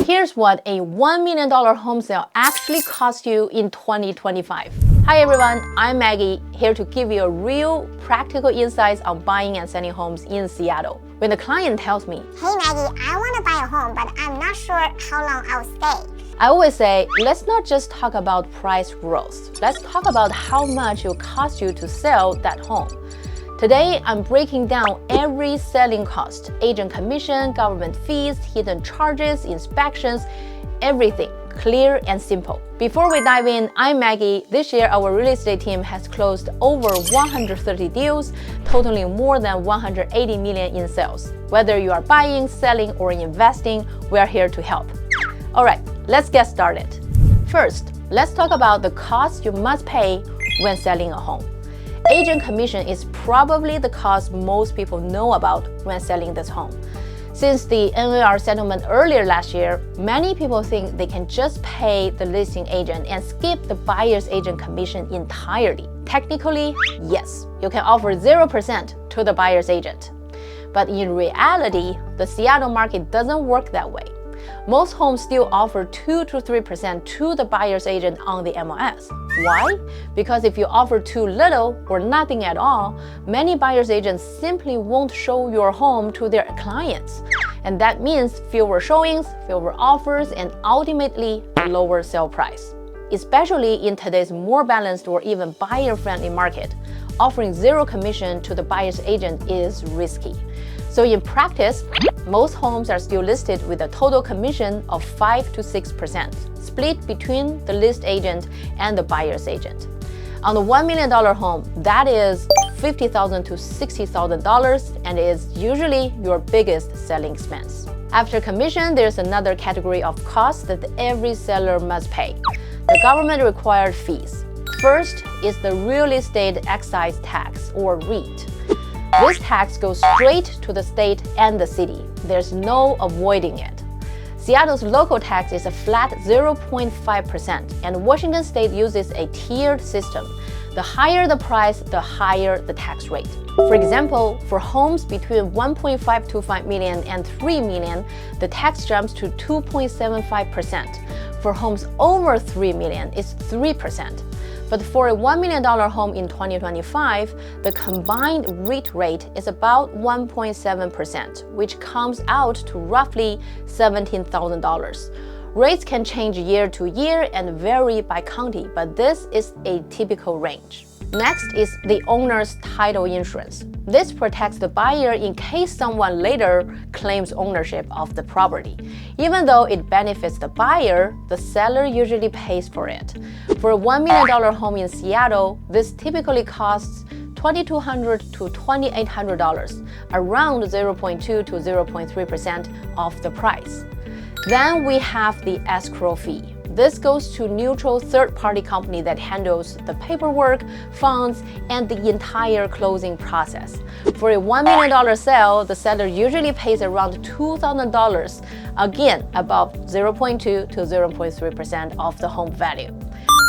Here's what a $1 million home sale actually costs you in 2025. Hi everyone, I'm Maggie, here to give you a real practical insights on buying and selling homes in Seattle. When the client tells me, "Hey Maggie, I want to buy a home, but I'm not sure how long I'll stay," I always say, let's not just talk about price growth. Let's talk about how much it will cost you to sell that home. Today, I'm breaking down every selling cost, agent commission, government fees, hidden charges, inspections, everything, clear and simple. Before we dive in, I'm Maggie. This year, our real estate team has closed over 130 deals, totaling more than 180 million in sales. Whether you are buying, selling, or investing, we are here to help. All right, let's get started. First, let's talk about the cost you must pay when selling a home. Agent commission is probably the cost most people know about when selling this home. Since the NAR settlement earlier last year, many people think they can just pay the listing agent and skip the buyer's agent commission entirely. Technically, yes, you can offer 0% to the buyer's agent. But in reality, the Seattle market doesn't work that way. Most homes still offer 2 to 3% to the buyer's agent on the MLS. Why? Because if you offer too little or nothing at all, many buyer's agents simply won't show your home to their clients. And that means fewer showings, fewer offers, and ultimately lower sale price. Especially in today's more balanced or even buyer-friendly market, offering zero commission to the buyer's agent is risky. So in practice, most homes are still listed with a total commission of 5 to 6%, split between the list agent and the buyer's agent. On the $1 million home, that is $50,000 to $60,000 and is usually your biggest selling expense. After commission, there's another category of costs that every seller must pay: the government-required fees. First is the real estate excise tax, or REIT. This tax goes straight to the state and the city. There's no avoiding it. Seattle's local tax is a flat 0.5%, and Washington State uses a tiered system. The higher the price, the higher the tax rate. For example, for homes between 1.525 million and 3 million, the tax jumps to 2.75%. For homes over 3 million, it's 3%. But for a $1 million home in 2025, the combined REIT rate is about 1.7%, which comes out to roughly $17,000. Rates can change year to year and vary by county, but this is a typical range. Next is the owner's title insurance. This protects the buyer in case someone later claims ownership of the property. Even though it benefits the buyer, the seller usually pays for it. For a $1 million home in Seattle, this typically costs $2,200 to $2,800, around 0.2 to 0.3% of the price. Then we have the escrow fee. This goes to a neutral third-party company that handles the paperwork, funds, and the entire closing process. For a $1 million sale, the seller usually pays around $2,000, again above 0.2 to 0.3% of the home value.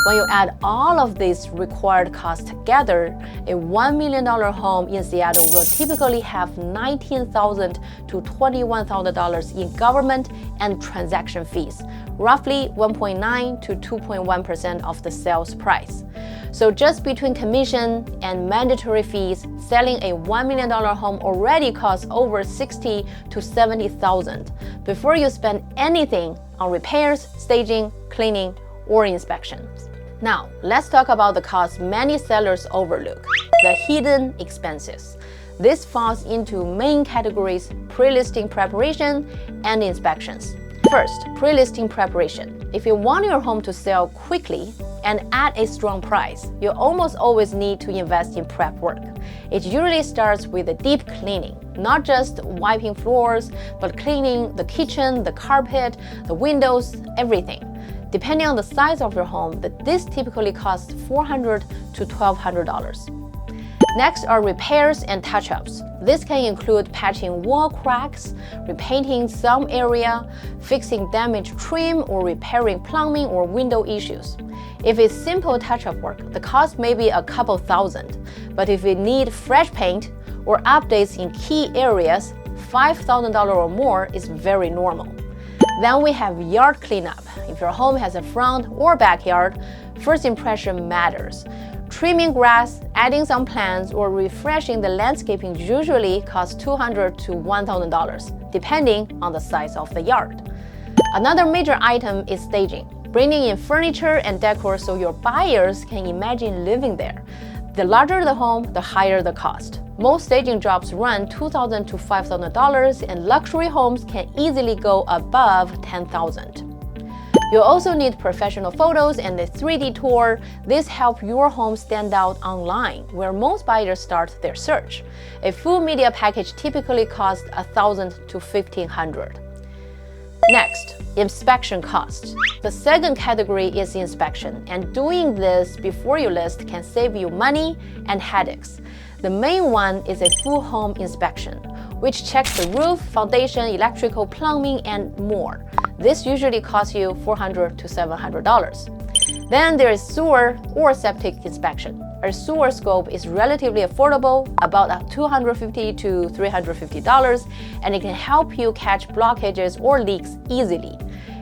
When you add all of these required costs together, a $1 million home in Seattle will typically have $19,000 to $21,000 in government and transaction fees, roughly 1.9 to 2.1% of the sales price. So just between commission and mandatory fees, selling a $1 million home already costs over $60,000 to $70,000 before you spend anything on repairs, staging, cleaning, or inspections. Now, let's talk about the costs many sellers overlook: the hidden expenses. This falls into main categories: pre-listing preparation and inspections. First, pre-listing preparation. If you want your home to sell quickly and at a strong price, you almost always need to invest in prep work. It usually starts with a deep cleaning, not just wiping floors, but cleaning the kitchen, the carpet, the windows, everything. Depending on the size of your home, this typically costs $400 to $1,200. Next are repairs and touch-ups. This can include patching wall cracks, repainting some area, fixing damaged trim, or repairing plumbing or window issues. If it's simple touch-up work, the cost may be a couple thousand. But if you need fresh paint or updates in key areas, $5,000 or more is very normal. Then we have yard cleanup. If your home has a front or backyard, first impression matters. Trimming grass, adding some plants, or refreshing the landscaping usually costs $200 to $1,000, depending on the size of the yard. Another major item is staging, bringing in furniture and decor so your buyers can imagine living there. The larger the home, the higher the cost. Most staging jobs run $2,000 to $5,000, and luxury homes can easily go above $10,000. You'll also need professional photos and a 3D tour. This helps your home stand out online, where most buyers start their search. A full media package typically costs $1,000 to $1,500. Next, inspection costs. The second category is inspection, and doing this before you list can save you money and headaches. The main one is a full home inspection, which checks the roof, foundation, electrical, plumbing, and more. This usually costs you $400 to $700. Then there is sewer or septic inspection. A sewer scope is relatively affordable, about $250 to $350, and it can help you catch blockages or leaks easily.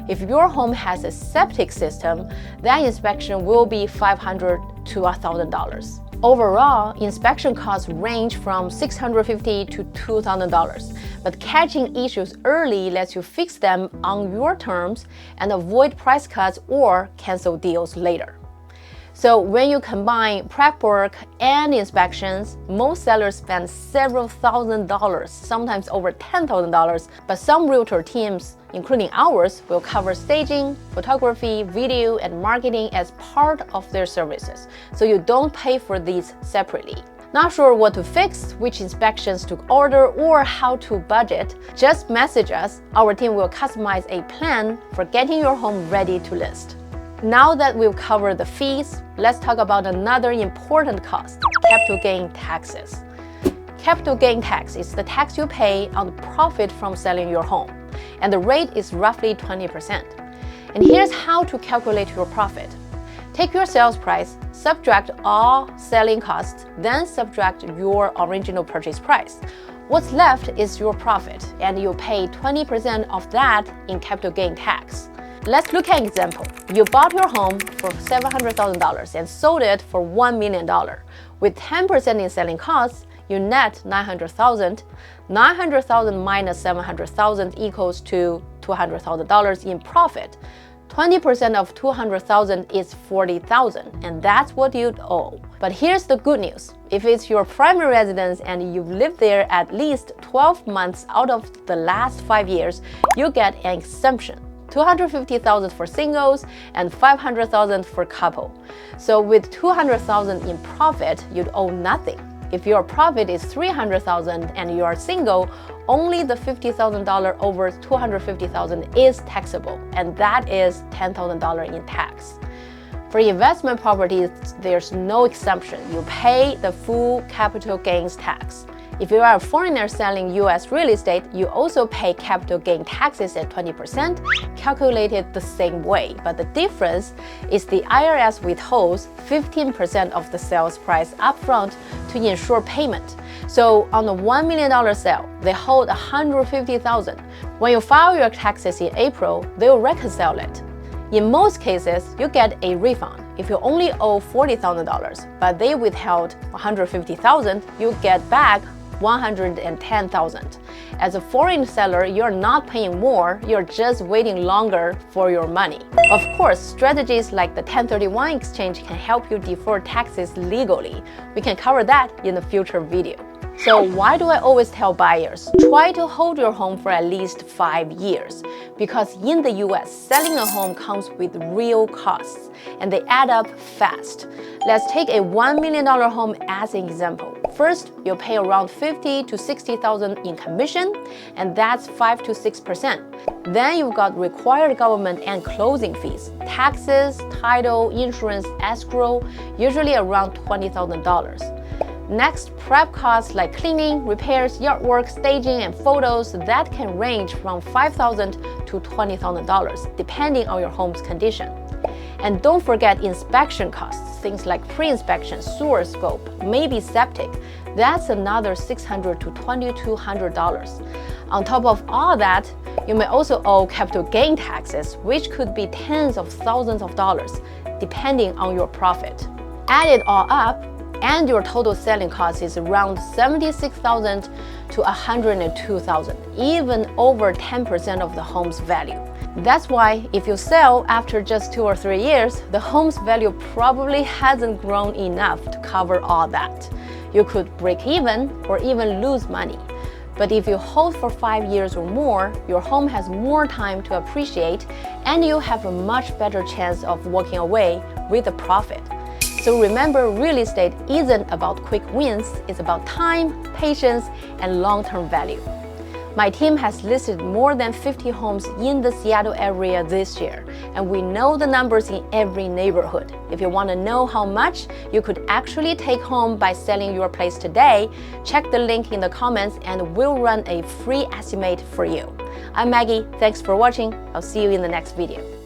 If your home has a septic system, that inspection will be $500 to $1,000. Overall, inspection costs range from $650 to $2,000, but catching issues early lets you fix them on your terms and avoid price cuts or cancel deals later. So when you combine prep work and inspections, most sellers spend several $1,000s, sometimes over $10,000, but some realtor teams, including ours, will cover staging, photography, video, and marketing as part of their services, so you don't pay for these separately. Not sure what to fix, which inspections to order, or how to budget? Just message us. Our team will customize a plan for getting your home ready to list. Now that we've covered the fees, let's talk about another important cost, capital gain taxes. Capital gain tax is the tax you pay on the profit from selling your home, and the rate is roughly 20%. And here's how to calculate your profit. Take your sales price, subtract all selling costs, then subtract your original purchase price. What's left is your profit, and you'll pay 20% of that in capital gain tax. Let's look at an example. You bought your home for $700,000 and sold it for $1 million. With 10% in selling costs, you net $900,000. $900,000 minus $700,000 equals to $200,000 in profit. 20% of $200,000 is $40,000, and that's what you'd owe. But here's the good news. If it's your primary residence and you've lived there at least 12 months out of the last 5 years, you get an exemption. $250,000 for singles and $500,000 for couple. So with $200,000 in profit, you'd owe nothing. If your profit is $300,000 and you are single, only the $50,000 over $250,000 is taxable, and that is $10,000 in tax. For investment properties, there's no exemption. You pay the full capital gains tax. If you are a foreigner selling U.S. real estate, you also pay capital gain taxes at 20%, calculated the same way. But the difference is the IRS withholds 15% of the sales price upfront to ensure payment. So on a $1 million sale, they hold $150,000. When you file your taxes in April, they'll reconcile it. In most cases, you get a refund. If you only owe $40,000, but they withheld $150,000, you get back $110,000. As a foreign seller, you're not paying more, you're just waiting longer for your money. Of course, strategies like the 1031 exchange can help you defer taxes legally. We can cover that in a future video. So why do I always tell buyers, try to hold your home for at least 5 years? Because in the US, selling a home comes with real costs, and they add up fast. Let's take a $1 million home as an example. First, you'll pay around $50,000 to $60,000 in commission, and that's 5 to 6%. Then you've got required government and closing fees, taxes, title, insurance, escrow, usually around $20,000. Next, prep costs like cleaning, repairs, yard work, staging, and photos that can range from $5,000 to $20,000 depending on your home's condition. And don't forget inspection costs, things like pre-inspection, sewer scope, maybe septic. That's another $600 to $2,200. On top of all that, you may also owe capital gain taxes, which could be tens of thousands of dollars, depending on your profit. Add it all up, and your total selling cost is around $76,000 to $102,000, even over 10% of the home's value. That's why if you sell after just 2 or 3 years, the home's value probably hasn't grown enough to cover all that. You could break even or even lose money. But if you hold for 5 years or more, your home has more time to appreciate, and you have a much better chance of walking away with a profit. So remember, real estate isn't about quick wins, it's about time, patience, and long-term value. My team has listed more than 50 homes in the Seattle area this year, and we know the numbers in every neighborhood. If you want to know how much you could actually take home by selling your place today, check the link in the comments and we'll run a free estimate for you. I'm Maggie, thanks for watching. I'll see you in the next video.